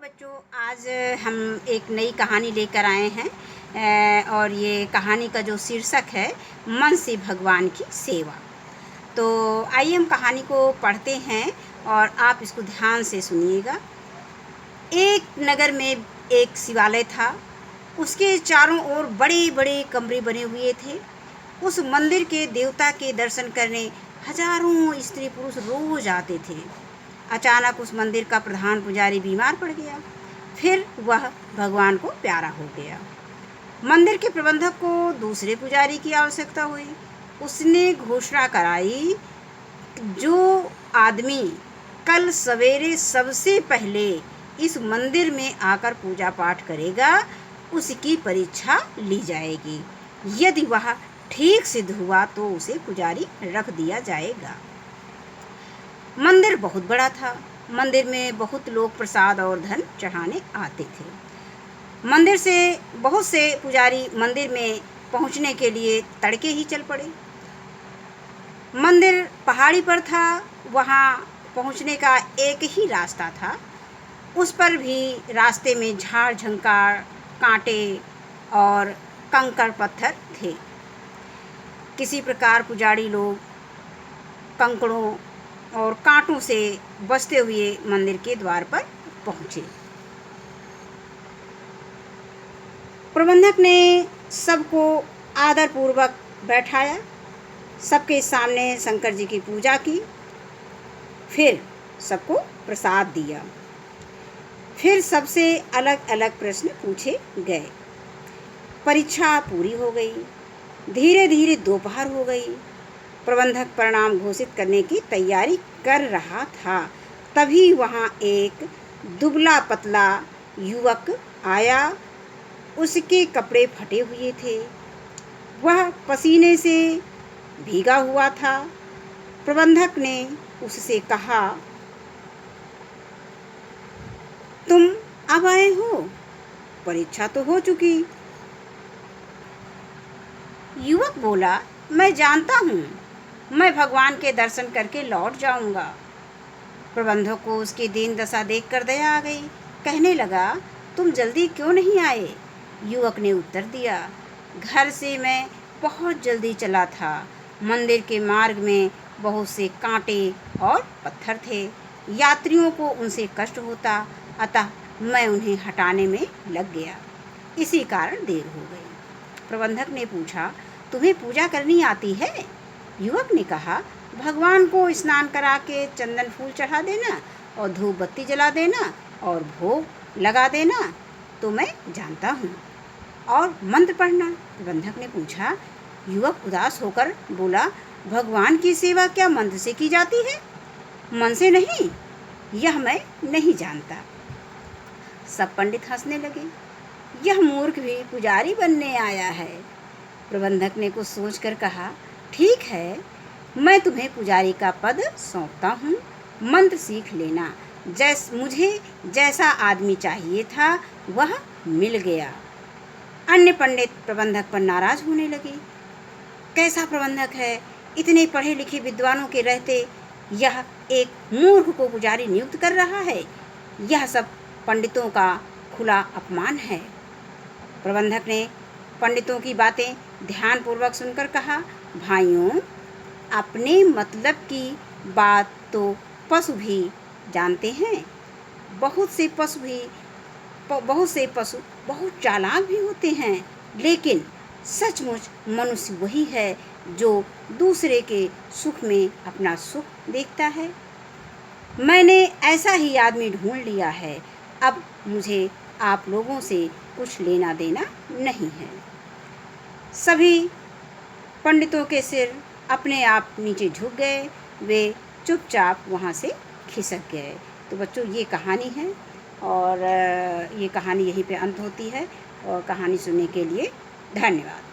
बच्चों, आज हम एक नई कहानी लेकर आए हैं। और ये कहानी का जो शीर्षक है, मन से भगवान की सेवा। तो आइए हम कहानी को पढ़ते हैं और आप इसको ध्यान से सुनिएगा। एक नगर में एक शिवालय था। उसके चारों ओर बड़े बड़े कमरे बने हुए थे। उस मंदिर के देवता के दर्शन करने हजारों स्त्री पुरुष रोज आते थे। अचानक उस मंदिर का प्रधान पुजारी बीमार पड़ गया। फिर वह भगवान को प्यारा हो गया। मंदिर के प्रबंधक को दूसरे पुजारी की आवश्यकता हुई। उसने घोषणा कराई, जो आदमी कल सवेरे सबसे पहले इस मंदिर में आकर पूजा पाठ करेगा, उसकी परीक्षा ली जाएगी। यदि वह ठीक सिद्ध हुआ तो उसे पुजारी रख दिया जाएगा। मंदिर बहुत बड़ा था। मंदिर में बहुत लोग प्रसाद और धन चढ़ाने आते थे। मंदिर से बहुत से पुजारी मंदिर में पहुंचने के लिए तड़के ही चल पड़े। मंदिर पहाड़ी पर था। वहां पहुंचने का एक ही रास्ता था। उस पर भी रास्ते में झाड़ झंकार, कांटे और कंकड़ पत्थर थे। किसी प्रकार पुजारी लोग कंकड़ों और कांटों से बचते हुए मंदिर के द्वार पर पहुंचे। प्रबंधक ने सबको आदरपूर्वक बैठाया। सबके सामने शंकर जी की पूजा की। फिर सबको प्रसाद दिया। फिर सबसे अलग अलग प्रश्न पूछे गए। परीक्षा पूरी हो गई। धीरे धीरे दोपहर हो गई। प्रबंधक परिणाम घोषित करने की तैयारी कर रहा था। तभी वहाँ एक दुबला पतला युवक आया। उसके कपड़े फटे हुए थे। वह पसीने से भीगा हुआ था। प्रबंधक ने उससे कहा, तुम अब आए हो? परीक्षा तो हो चुकी। युवक बोला, मैं जानता हूँ, मैं भगवान के दर्शन करके लौट जाऊंगा। प्रबंधक को उसकी दीन दशा देखकर दया आ गई। कहने लगा, तुम जल्दी क्यों नहीं आए? युवक ने उत्तर दिया, घर से मैं बहुत जल्दी चला था। मंदिर के मार्ग में बहुत से कांटे और पत्थर थे। यात्रियों को उनसे कष्ट होता, अतः मैं उन्हें हटाने में लग गया। इसी कारण देर हो गई। प्रबंधक ने पूछा, तुम्हें पूजा करनी आती है? युवक ने कहा, भगवान को स्नान करा के चंदन फूल चढ़ा देना और धूप बत्ती जला देना और भोग लगा देना तो मैं जानता हूँ। और मंत्र पढ़ना? प्रबंधक ने पूछा। युवक उदास होकर बोला, भगवान की सेवा क्या मंत्र से की जाती है? मन से नहीं, यह मैं नहीं जानता। सब पंडित हंसने लगे। यह मूर्ख भी पुजारी बनने आया है। प्रबंधक ने कुछ सोचकर कहा, ठीक है, मैं तुम्हें पुजारी का पद सौंपता हूँ। मंत्र सीख लेना। मुझे जैसा आदमी चाहिए था वह मिल गया। अन्य पंडित प्रबंधक पर नाराज होने लगे। कैसा प्रबंधक है? इतने पढ़े लिखे विद्वानों के रहते यह एक मूर्ख को पुजारी नियुक्त कर रहा है। यह सब पंडितों का खुला अपमान है। प्रबंधक ने पंडितों की बातें ध्यानपूर्वक सुनकर कहा, भाइयों, अपने मतलब की बात तो पशु भी जानते हैं। बहुत से पशु बहुत चालाक भी होते हैं, लेकिन सचमुच मनुष्य वही है जो दूसरे के सुख में अपना सुख देखता है। मैंने ऐसा ही आदमी ढूंढ लिया है। अब मुझे आप लोगों से कुछ लेना देना नहीं है। सभी पंडितों के सिर अपने आप नीचे झुक गए। वे चुपचाप वहाँ से खिसक गए। तो बच्चों, ये कहानी है और ये कहानी यहीं पे अंत होती है। और कहानी सुनने के लिए धन्यवाद।